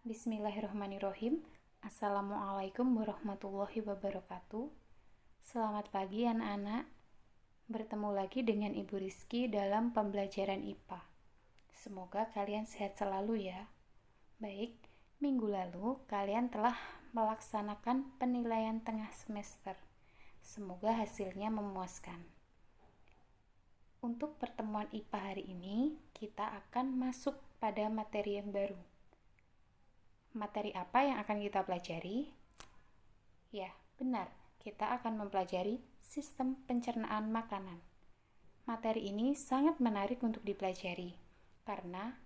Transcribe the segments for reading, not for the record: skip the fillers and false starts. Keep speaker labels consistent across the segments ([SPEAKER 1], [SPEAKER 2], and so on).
[SPEAKER 1] Bismillahirrahmanirrahim. Assalamualaikum warahmatullahi wabarakatuh. Selamat pagi anak-anak. Bertemu lagi dengan Ibu Rizky dalam pembelajaran IPA. Semoga kalian sehat selalu ya. Baik, minggu lalu kalian telah melaksanakan penilaian tengah semester. Semoga hasilnya memuaskan. Untuk pertemuan IPA hari ini, kita akan masuk pada materi yang baru. Materi apa yang akan kita pelajari? Ya, benar. Kita akan mempelajari sistem pencernaan makanan. Materi ini sangat menarik untuk dipelajari karena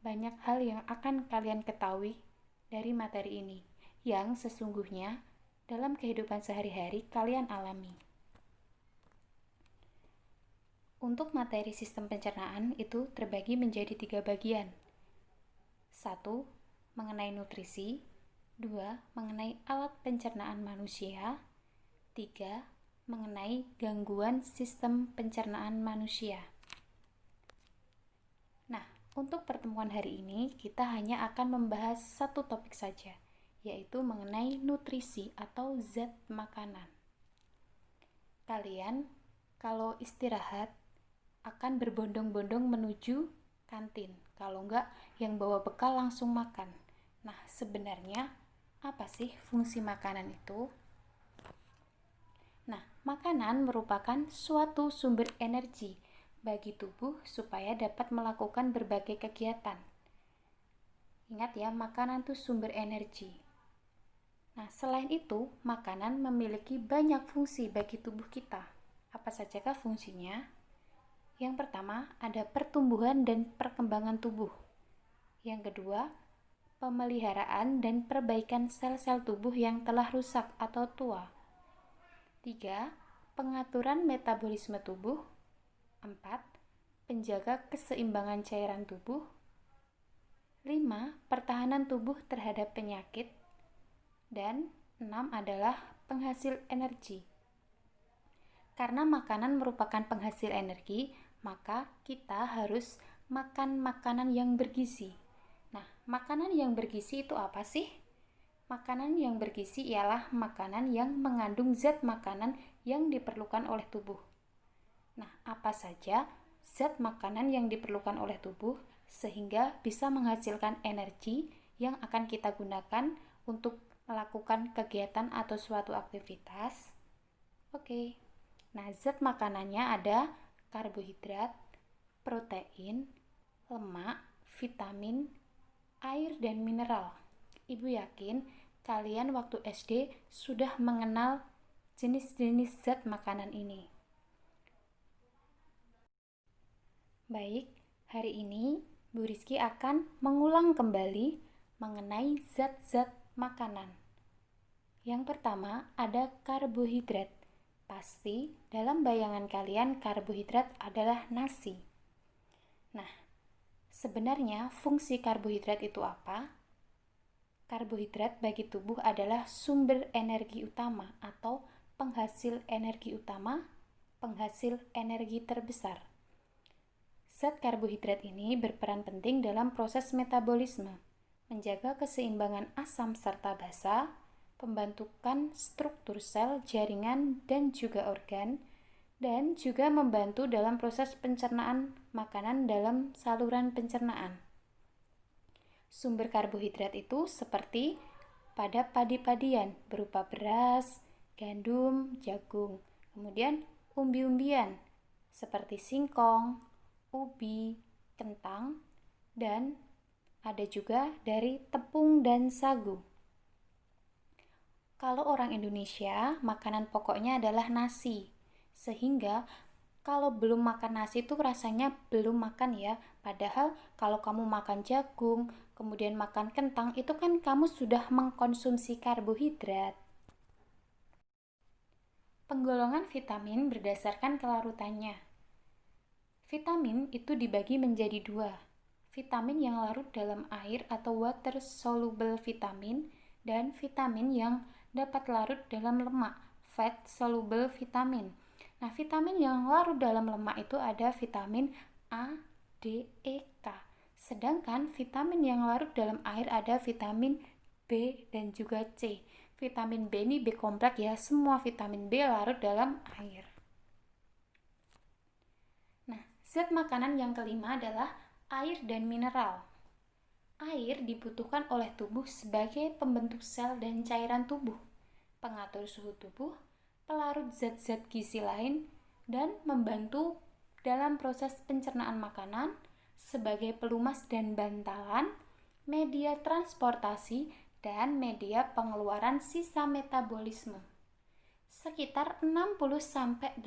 [SPEAKER 1] banyak hal yang akan kalian ketahui dari materi ini yang sesungguhnya dalam kehidupan sehari-hari kalian alami. Untuk materi sistem pencernaan itu terbagi menjadi 3 bagian. 1. Mengenai nutrisi, 2. Mengenai alat pencernaan manusia, 3. Mengenai gangguan sistem pencernaan manusia. Nah, untuk pertemuan hari ini kita hanya akan membahas satu topik saja, yaitu mengenai nutrisi atau zat makanan. Kalian kalau istirahat akan berbondong-bondong menuju kantin, kalau enggak yang bawa bekal langsung makan. Nah, sebenarnya apa sih fungsi makanan itu? Nah, makanan merupakan suatu sumber energi bagi tubuh supaya dapat melakukan berbagai kegiatan. Ingat ya, makanan itu sumber energi. Nah, selain itu, makanan memiliki banyak fungsi bagi tubuh kita. Apa sajakah fungsinya? Yang pertama, ada pertumbuhan dan perkembangan tubuh. Yang kedua, pemeliharaan dan perbaikan sel-sel tubuh yang telah rusak atau tua. 3. Pengaturan metabolisme tubuh. 4. Penjaga keseimbangan cairan tubuh. 5. Pertahanan tubuh terhadap penyakit. Dan 6 adalah penghasil energi. Karena makanan merupakan penghasil energi, maka kita harus makan makanan yang bergizi. Nah, makanan yang bergizi itu apa sih? Makanan yang bergizi ialah makanan yang mengandung zat makanan yang diperlukan oleh tubuh. Nah, apa saja zat makanan yang diperlukan oleh tubuh sehingga bisa menghasilkan energi yang akan kita gunakan untuk melakukan kegiatan atau suatu aktivitas? Oke. Nah, zat makanannya ada karbohidrat, protein, lemak, vitamin, air, dan mineral. Ibu yakin kalian waktu SD sudah mengenal jenis-jenis zat makanan ini. Baik, hari ini Bu Rizky akan mengulang kembali mengenai zat-zat makanan. Yang pertama ada karbohidrat. Pasti dalam bayangan kalian karbohidrat adalah nasi. Nah, sebenarnya fungsi karbohidrat itu apa? Karbohidrat bagi tubuh adalah sumber energi utama atau penghasil energi utama, penghasil energi terbesar. Zat karbohidrat ini berperan penting dalam proses metabolisme, menjaga keseimbangan asam serta basa, pembentukan struktur sel, jaringan, dan juga organ, dan juga membantu dalam proses pencernaan makanan dalam saluran pencernaan. Sumber karbohidrat itu seperti pada padi-padian berupa beras, gandum, jagung, kemudian umbi-umbian seperti singkong, ubi, kentang, dan ada juga dari tepung dan sagu. Kalau orang Indonesia, makanan pokoknya adalah nasi. Sehingga kalau belum makan nasi itu rasanya belum makan ya. Padahal kalau kamu makan jagung, kemudian makan kentang, itu kan kamu sudah mengkonsumsi karbohidrat. Penggolongan vitamin berdasarkan kelarutannya. Vitamin itu dibagi menjadi 2. Vitamin yang larut dalam air atau water soluble vitamin dan vitamin yang dapat larut dalam lemak, fat soluble vitamin. Nah, vitamin yang larut dalam lemak itu ada vitamin A, D, E, K. Sedangkan vitamin yang larut dalam air ada vitamin B dan juga C. Vitamin B ini B kompleks ya, semua vitamin B larut dalam air. Nah, zat makanan yang kelima adalah air dan mineral. Air dibutuhkan oleh tubuh sebagai pembentuk sel dan cairan tubuh, pengatur suhu tubuh, pelarut zat-zat gizi lain, dan membantu dalam proses pencernaan makanan sebagai pelumas dan bantalan, media transportasi, dan media pengeluaran sisa metabolisme. Sekitar 60-80%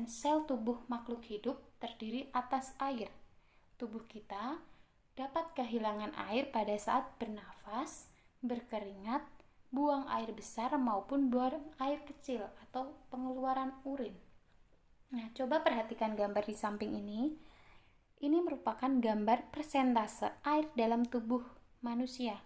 [SPEAKER 1] sel tubuh makhluk hidup terdiri atas air. Tubuh kita dapat kehilangan air pada saat bernafas, berkeringat, buang air besar maupun buang air kecil atau pengeluaran urin. Nah, coba perhatikan gambar di samping ini. Ini merupakan gambar persentase air dalam tubuh manusia.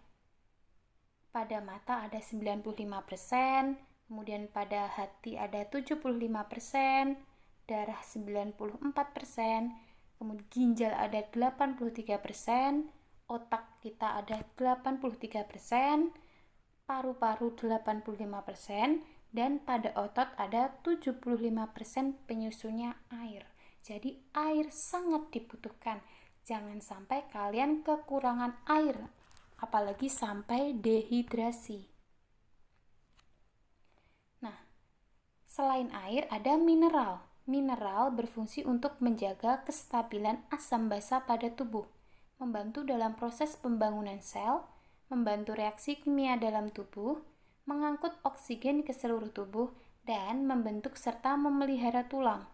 [SPEAKER 1] Pada mata ada 95%, kemudian pada hati ada 75%, darah 94%, kemudian ginjal ada 83%, otak kita ada 83%, paru-paru 85%, dan pada otot ada 75% penyusunnya air. Jadi air sangat dibutuhkan. Jangan sampai kalian kekurangan air, apalagi sampai dehidrasi. Nah, selain air ada mineral. Mineral berfungsi untuk menjaga kestabilan asam basa pada tubuh, membantu dalam proses pembangunan sel, membantu reaksi kimia dalam tubuh, mengangkut oksigen ke seluruh tubuh, dan membentuk serta memelihara tulang.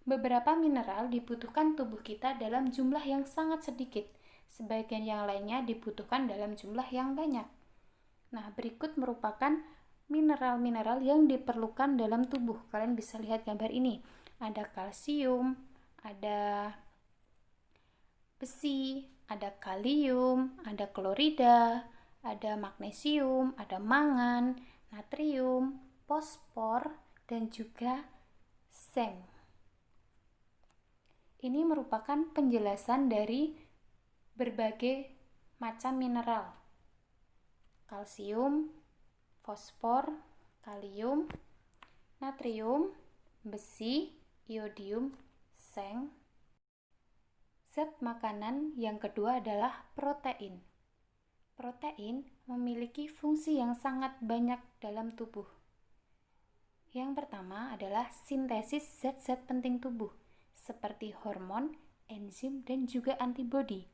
[SPEAKER 1] Beberapa mineral dibutuhkan tubuh kita dalam jumlah yang sangat sedikit, sebagian yang lainnya dibutuhkan dalam jumlah yang banyak. Nah, berikut merupakan mineral-mineral yang diperlukan dalam tubuh. Kalian bisa lihat gambar ini. Ada kalsium, ada besi, ada kalium, ada klorida, ada magnesium, ada mangan, natrium, fosfor, dan juga seng. Ini merupakan penjelasan dari berbagai macam mineral. Kalsium, fosfor, kalium, natrium, besi, iodium, seng. Zat makanan yang kedua adalah protein. Protein memiliki fungsi yang sangat banyak dalam tubuh. Yang pertama adalah sintesis zat-zat penting tubuh, seperti hormon, enzim, dan juga antibodi.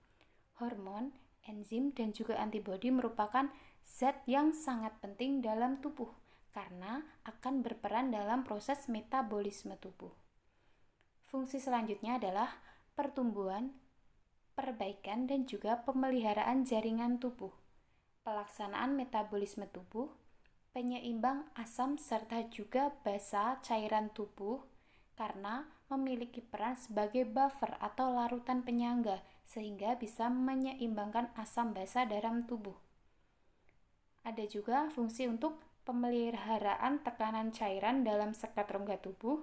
[SPEAKER 1] Hormon, enzim, dan juga antibodi merupakan zat yang sangat penting dalam tubuh karena akan berperan dalam proses metabolisme tubuh. Fungsi selanjutnya adalah pertumbuhan, perbaikan, dan juga pemeliharaan jaringan tubuh, pelaksanaan metabolisme tubuh, penyeimbang asam, serta juga basa cairan tubuh karena memiliki peran sebagai buffer atau larutan penyangga sehingga bisa menyeimbangkan asam basa dalam tubuh. Ada juga fungsi untuk pemeliharaan tekanan cairan dalam sekat rongga tubuh,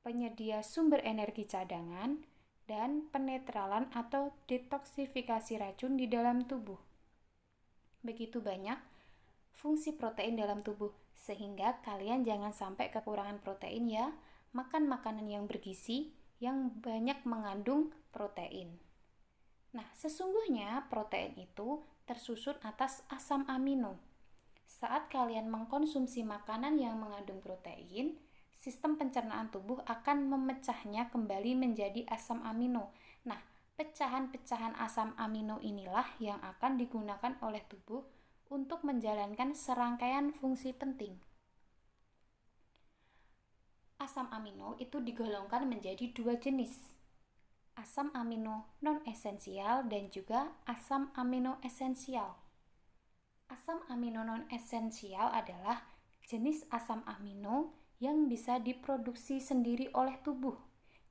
[SPEAKER 1] penyedia sumber energi cadangan, dan penetralan atau detoksifikasi racun di dalam tubuh. Begitu banyak fungsi protein dalam tubuh, sehingga kalian jangan sampai kekurangan protein ya. Makan makanan yang bergizi, yang banyak mengandung protein. Nah, sesungguhnya protein itu tersusun atas asam amino. Saat kalian mengkonsumsi makanan yang mengandung protein, sistem pencernaan tubuh akan memecahnya kembali menjadi asam amino. Nah, pecahan-pecahan asam amino inilah yang akan digunakan oleh tubuh untuk menjalankan serangkaian fungsi penting. Asam amino itu digolongkan menjadi dua jenis, asam amino non-esensial dan juga asam amino esensial. Asam amino non-esensial adalah jenis asam amino yang bisa diproduksi sendiri oleh tubuh.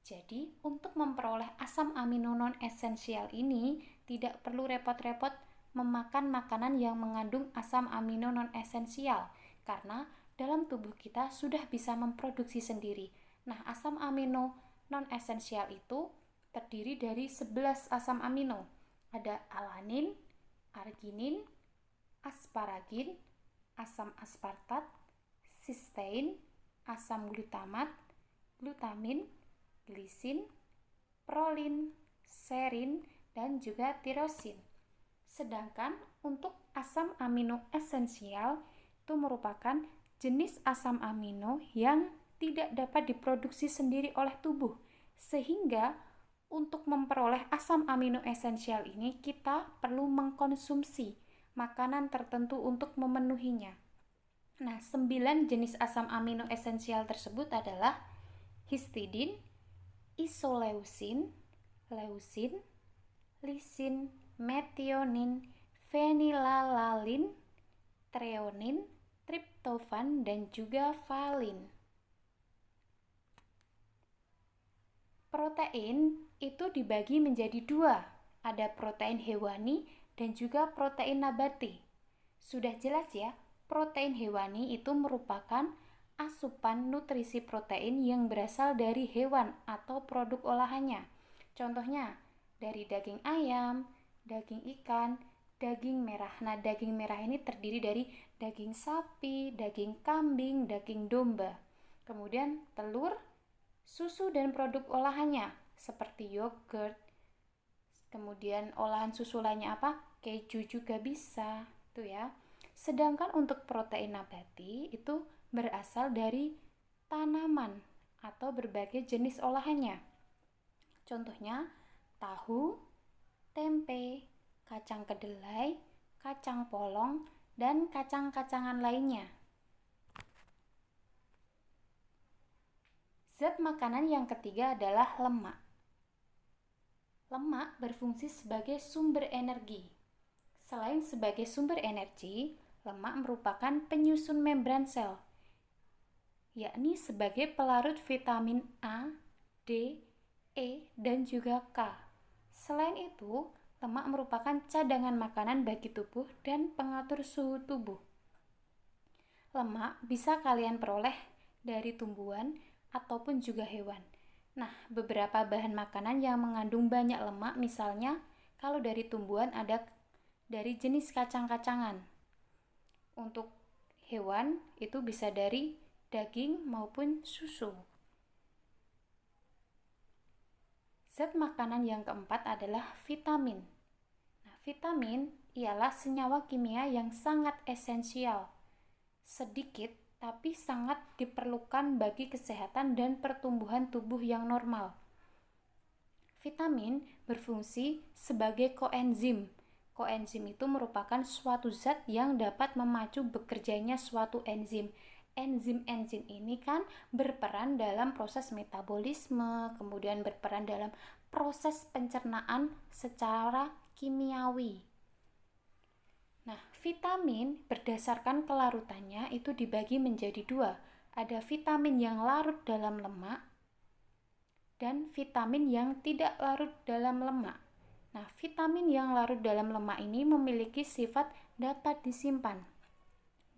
[SPEAKER 1] Jadi, untuk memperoleh asam amino non-esensial ini tidak perlu repot-repot memakan makanan yang mengandung asam amino non-esensial karena dalam tubuh kita sudah bisa memproduksi sendiri. Nah, asam amino non-esensial itu terdiri dari 11 asam amino. Ada alanin, arginin, asparagin, asam aspartat, sistein, asam glutamat, glutamin, glisin, prolin, serin, dan juga tirosin. Sedangkan untuk asam amino esensial itu merupakan jenis asam amino yang tidak dapat diproduksi sendiri oleh tubuh, sehingga untuk memperoleh asam amino esensial ini kita perlu mengkonsumsi makanan tertentu untuk memenuhinya. Nah, 9 jenis asam amino esensial tersebut adalah histidin, isoleusin, leusin, lisin, metionin, fenilalalin, treonin, triptofan, dan juga valin. Protein itu dibagi menjadi 2, ada protein hewani dan juga protein nabati. Sudah jelas ya, protein hewani itu merupakan asupan nutrisi protein yang berasal dari hewan atau produk olahannya. Contohnya, dari daging ayam, daging ikan, daging merah. Nah, daging merah ini terdiri dari daging sapi, daging kambing, daging domba. Kemudian telur, susu dan produk olahannya seperti yogurt. Kemudian olahan susu lainnya apa? Keju juga bisa, tuh ya. Sedangkan untuk protein nabati itu berasal dari tanaman atau berbagai jenis olahannya. Contohnya tahu, tempe, kacang kedelai, kacang polong, dan kacang-kacangan lainnya. Zat makanan yang ketiga adalah lemak. Lemak berfungsi sebagai sumber energi. Selain sebagai sumber energi, lemak merupakan penyusun membran sel, yakni sebagai pelarut vitamin A, D, E, dan juga K. Selain itu, lemak merupakan cadangan makanan bagi tubuh dan pengatur suhu tubuh. Lemak bisa kalian peroleh dari tumbuhan ataupun juga hewan. Nah, beberapa bahan makanan yang mengandung banyak lemak, misalnya kalau dari tumbuhan ada dari jenis kacang-kacangan. Untuk hewan itu bisa dari daging maupun susu. Zat makanan yang keempat adalah vitamin. Nah, vitamin ialah senyawa kimia yang sangat esensial. Sedikit tapi sangat diperlukan bagi kesehatan dan pertumbuhan tubuh yang normal. Vitamin berfungsi sebagai koenzim. Koenzim itu merupakan suatu zat yang dapat memacu bekerjanya suatu enzim. Enzim-enzim ini kan berperan dalam proses metabolisme, kemudian berperan dalam proses pencernaan secara kimiawi. Nah, vitamin berdasarkan kelarutannya itu dibagi menjadi 2. Ada vitamin yang larut dalam lemak dan vitamin yang tidak larut dalam lemak. Nah, vitamin yang larut dalam lemak ini memiliki sifat dapat disimpan.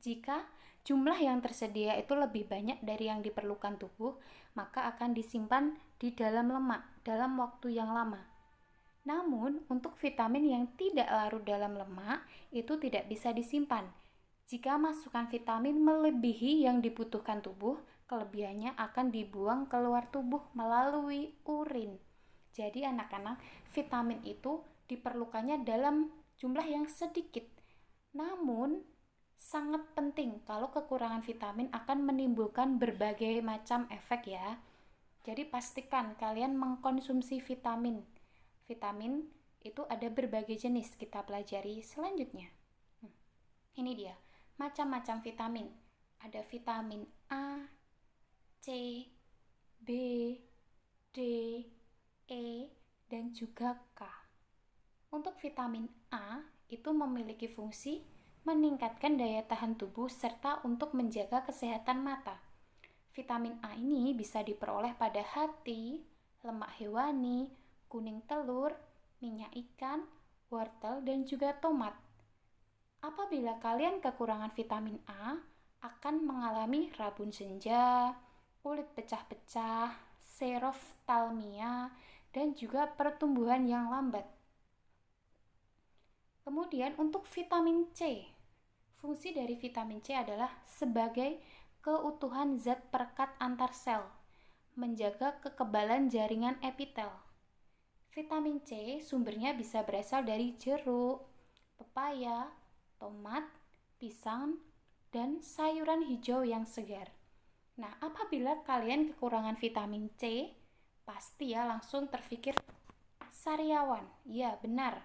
[SPEAKER 1] Jika jumlah yang tersedia itu lebih banyak dari yang diperlukan tubuh, maka akan disimpan di dalam lemak dalam waktu yang lama. Namun, untuk vitamin yang tidak larut dalam lemak, itu tidak bisa disimpan. Jika masukan vitamin melebihi yang dibutuhkan tubuh, kelebihannya akan dibuang keluar tubuh melalui urin. Jadi anak-anak, vitamin itu diperlukannya dalam jumlah yang sedikit. Namun, sangat penting kalau kekurangan vitamin akan menimbulkan berbagai macam efek ya. Jadi pastikan kalian mengkonsumsi vitamin. Vitamin itu ada berbagai jenis, kita pelajari selanjutnya. Ini dia, macam-macam vitamin. Ada vitamin A, C, B, D, E, dan juga K. Untuk vitamin A itu memiliki fungsi meningkatkan daya tahan tubuh serta untuk menjaga kesehatan mata. Vitamin A ini bisa diperoleh pada hati, lemak hewani, kuning telur, minyak ikan, wortel, dan juga tomat. Apabila kalian kekurangan vitamin A, akan mengalami rabun senja, kulit pecah-pecah, xerophthalmia, dan juga pertumbuhan yang lambat. Kemudian untuk vitamin C, fungsi dari vitamin C adalah sebagai keutuhan zat perekat antar sel, menjaga kekebalan jaringan epitel. Vitamin C sumbernya bisa berasal dari jeruk, pepaya, tomat, pisang, dan sayuran hijau yang segar. Nah, apabila kalian kekurangan vitamin C, pasti ya langsung terpikir sariawan. Ya, benar.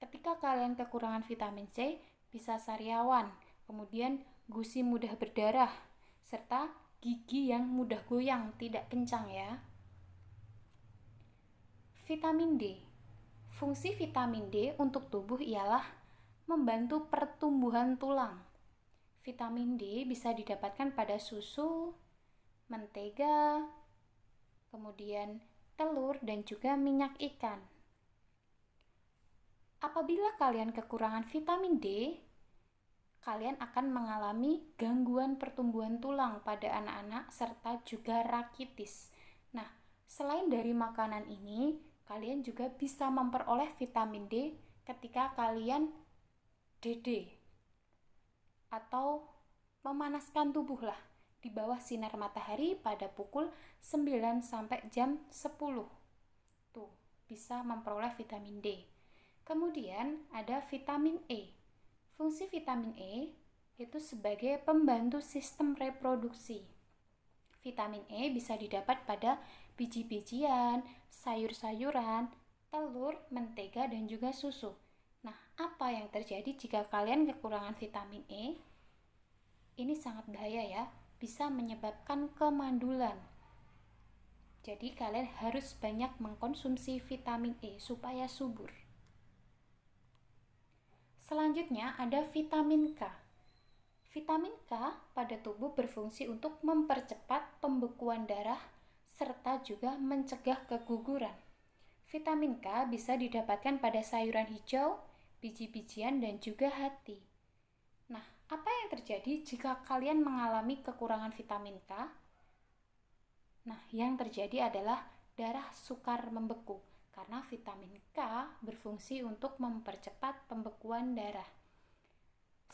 [SPEAKER 1] Ketika kalian kekurangan vitamin C, bisa sariawan, kemudian gusi mudah berdarah, serta gigi yang mudah goyang, tidak kencang ya. Vitamin D. Fungsi vitamin D untuk tubuh ialah membantu pertumbuhan tulang. Vitamin D bisa didapatkan pada susu, mentega, kemudian telur, dan juga minyak ikan. Apabila kalian kekurangan vitamin D, kalian akan mengalami gangguan pertumbuhan tulang pada anak-anak serta juga rakitis. Nah, selain dari makanan ini, kalian juga bisa memperoleh vitamin D ketika kalian DD atau memanaskan tubuh lah di bawah sinar matahari pada pukul 9 sampai jam 10. Tuh, bisa memperoleh vitamin D. Kemudian ada vitamin E. Fungsi vitamin E itu sebagai pembantu sistem reproduksi. Vitamin E bisa didapat pada biji-bijian, sayur-sayuran, telur, mentega, dan juga susu. Nah, apa yang terjadi jika kalian kekurangan vitamin E? Ini sangat bahaya ya, bisa menyebabkan kemandulan. Jadi kalian harus banyak mengkonsumsi vitamin E supaya subur. Selanjutnya ada vitamin K. Vitamin K pada tubuh berfungsi untuk mempercepat pembekuan darah serta juga mencegah keguguran. Vitamin K bisa didapatkan pada sayuran hijau, biji-bijian, dan juga hati. Nah, apa yang terjadi jika kalian mengalami kekurangan vitamin K? Nah, yang terjadi adalah darah sukar membeku karena vitamin K berfungsi untuk mempercepat pembekuan darah.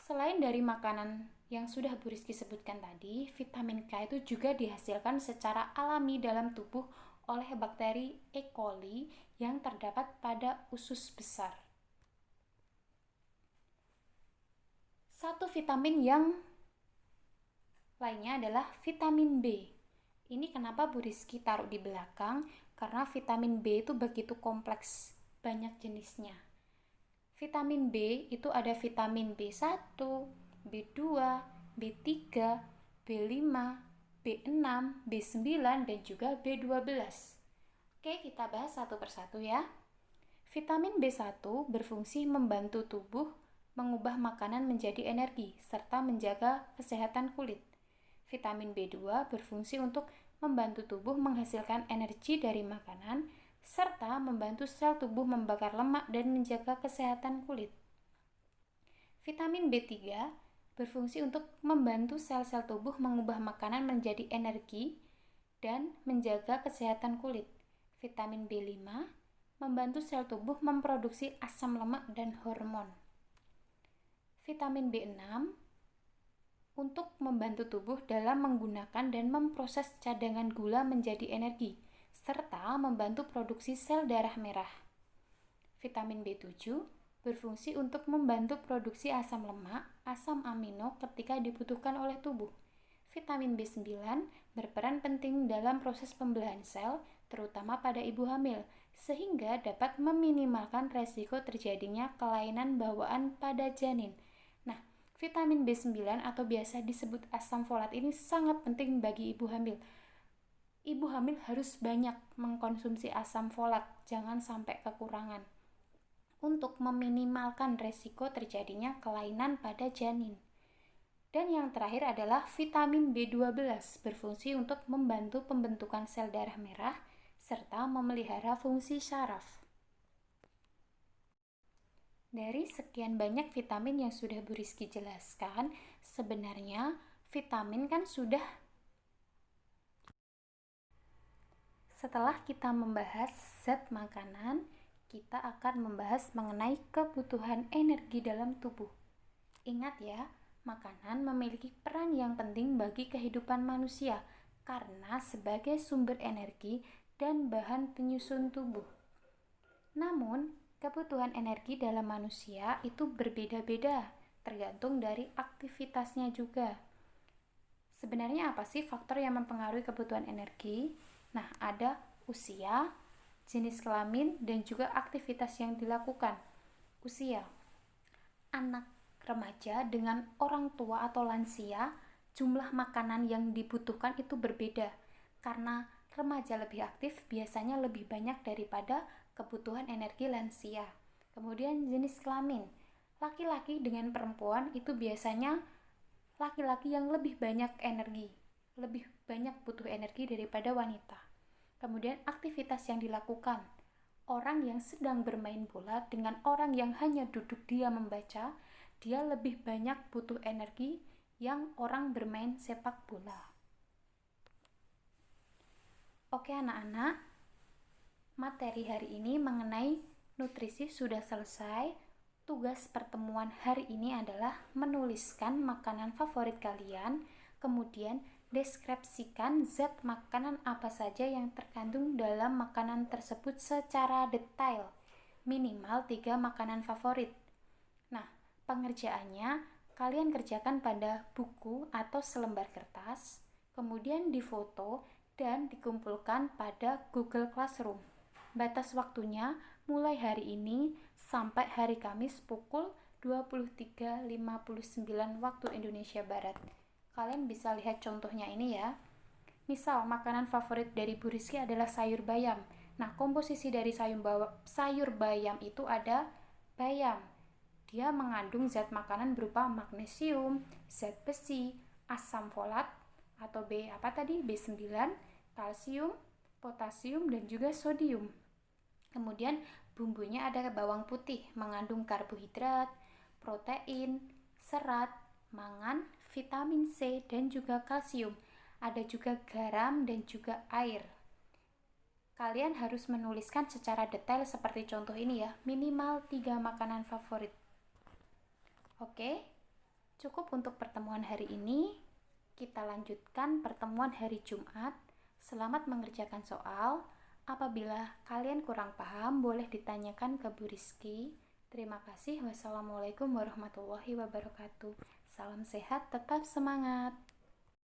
[SPEAKER 1] Selain dari makanan yang sudah Bu Rizky sebutkan tadi, vitamin K itu juga dihasilkan secara alami dalam tubuh oleh bakteri E. coli yang terdapat pada usus besar. Satu vitamin yang lainnya adalah vitamin B. Ini kenapa Bu Rizky taruh di belakang? Karena vitamin B itu begitu kompleks, banyak jenisnya. Vitamin B itu ada vitamin B1, B2, B3, B5, B6, B9, dan juga B12. Oke, kita bahas satu persatu ya. Vitamin B1 berfungsi membantu tubuh mengubah makanan menjadi energi, serta menjaga kesehatan kulit. Vitamin B2 berfungsi untuk membantu tubuh menghasilkan energi dari makanan, serta membantu sel tubuh membakar lemak dan menjaga kesehatan kulit. Vitamin B3 berfungsi untuk membantu sel-sel tubuh mengubah makanan menjadi energi dan menjaga kesehatan kulit. Vitamin B5 membantu sel tubuh memproduksi asam lemak dan hormon. Vitamin B6 untuk membantu tubuh dalam menggunakan dan memproses cadangan gula menjadi energi, serta membantu produksi sel darah merah. Vitamin B7 berfungsi untuk membantu produksi asam lemak, asam amino ketika dibutuhkan oleh tubuh. Vitamin B9 berperan penting dalam proses pembelahan sel, terutama pada ibu hamil, sehingga dapat meminimalkan resiko terjadinya kelainan bawaan pada janin. Nah, vitamin B9 atau biasa disebut asam folat ini sangat penting bagi ibu hamil. Ibu hamil harus banyak mengkonsumsi asam folat, jangan sampai kekurangan, untuk meminimalkan resiko terjadinya kelainan pada janin. Dan yang terakhir adalah vitamin B12, berfungsi untuk membantu pembentukan sel darah merah, serta memelihara fungsi syaraf. Dari sekian banyak vitamin yang sudah Bu Rizky jelaskan, sebenarnya vitamin kan sudah Setelah kita membahas zat makanan, kita akan membahas mengenai kebutuhan energi dalam tubuh. Ingat ya, makanan memiliki peran yang penting bagi kehidupan manusia karena sebagai sumber energi dan bahan penyusun tubuh. Namun, kebutuhan energi dalam manusia itu berbeda-beda, tergantung dari aktivitasnya juga. Sebenarnya apa sih faktor yang mempengaruhi kebutuhan energi? Nah, ada usia, jenis kelamin, dan juga aktivitas yang dilakukan. Usia, anak remaja dengan orang tua atau lansia, jumlah makanan yang dibutuhkan itu berbeda. Karena remaja lebih aktif, biasanya lebih banyak daripada kebutuhan energi lansia. Kemudian jenis kelamin, laki-laki dengan perempuan itu biasanya laki-laki yang lebih banyak energi, lebih banyak butuh energi daripada wanita. Kemudian aktivitas yang dilakukan, orang yang sedang bermain bola dengan orang yang hanya duduk diam membaca, dia lebih banyak butuh energi yang orang bermain sepak bola. Oke anak-anak, materi hari ini mengenai nutrisi sudah selesai. Tugas pertemuan hari ini adalah menuliskan makanan favorit kalian, kemudian deskripsikan zat makanan apa saja yang terkandung dalam makanan tersebut secara detail, minimal 3 makanan favorit. Nah, pengerjaannya kalian kerjakan pada buku atau selembar kertas, kemudian difoto dan dikumpulkan pada Google Classroom. Batas waktunya mulai hari ini sampai hari Kamis pukul 23.59 waktu Indonesia Barat. Kalian bisa lihat contohnya ini ya. Misal makanan favorit dari Bu Rizky adalah sayur bayam. Nah, komposisi dari sayur bayam itu ada bayam. Dia mengandung zat makanan berupa magnesium, zat besi, asam folat atau B9, kalsium, potasium, dan juga sodium. Kemudian bumbunya ada bawang putih, mengandung karbohidrat, protein, serat, mangan, vitamin C, dan juga kalsium. Ada juga garam dan juga air. Kalian harus menuliskan secara detail seperti contoh ini ya, minimal 3 makanan favorit. Oke, cukup untuk pertemuan hari ini. Kita lanjutkan pertemuan hari Jumat. Selamat mengerjakan soal. Apabila kalian kurang paham, boleh ditanyakan ke Bu Rizky. Terima kasih. Wassalamualaikum warahmatullahi wabarakatuh. Salam sehat, tetap semangat.